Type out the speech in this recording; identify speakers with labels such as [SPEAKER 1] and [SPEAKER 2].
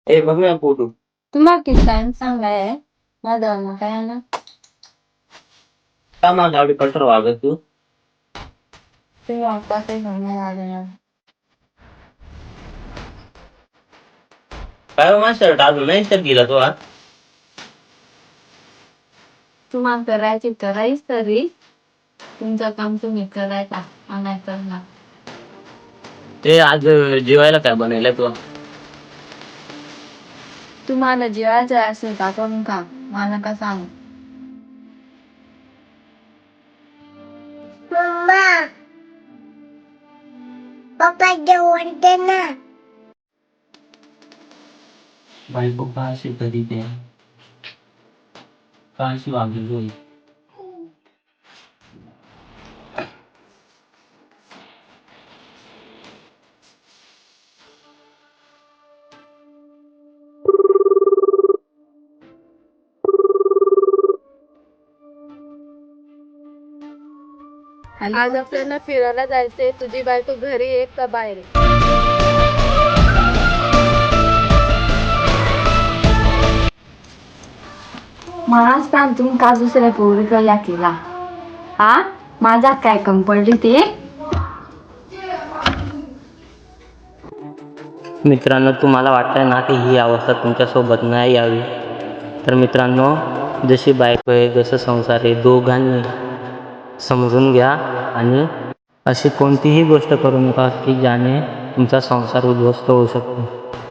[SPEAKER 1] ए बघ ना फोटो.
[SPEAKER 2] तुम्हाला किती टाइम सांगाय माझा काय ना
[SPEAKER 1] का माझ्या गाडी कटर वागत तू
[SPEAKER 2] ते वाटतं ते घेऊन आले ना.
[SPEAKER 1] काय हो, माझा शर्ट अजून नाही तर गेला तो हा.
[SPEAKER 2] तुम्हाला करायची करायच तरी तुमचं काम तुम्ही करायचा नाही करणार.
[SPEAKER 1] ते आज जेवायला काय बनवलंय तू?
[SPEAKER 2] तुम्हाला जेवायचं असेल का करून खा मला का सांग.
[SPEAKER 3] मम्मा पप्पा जेवण दे ना.
[SPEAKER 1] बायको का अशी कधी ते का अशी वागली होई.
[SPEAKER 2] आज आपल्याला फिरायला जायचंय. तुझी बायको घरी एक का बाहेर? मला सांग तुम्ही का दुसऱ्या पोरीकडे केला हा? माझा काय कम पडली ते?
[SPEAKER 1] मित्रांनो, तुम्हाला वाटतंय ना की ही अवस्था तुमच्यासोबत नाही यावी, तर मित्रांनो, जशी बायको आहे जसं संसार आहे दोघांनी समजून घ्या आणि अशी कोणतीही गोष्ट करू नका की ज्याने तुमचा संसार उद्ध्वस्त होऊ शकतो.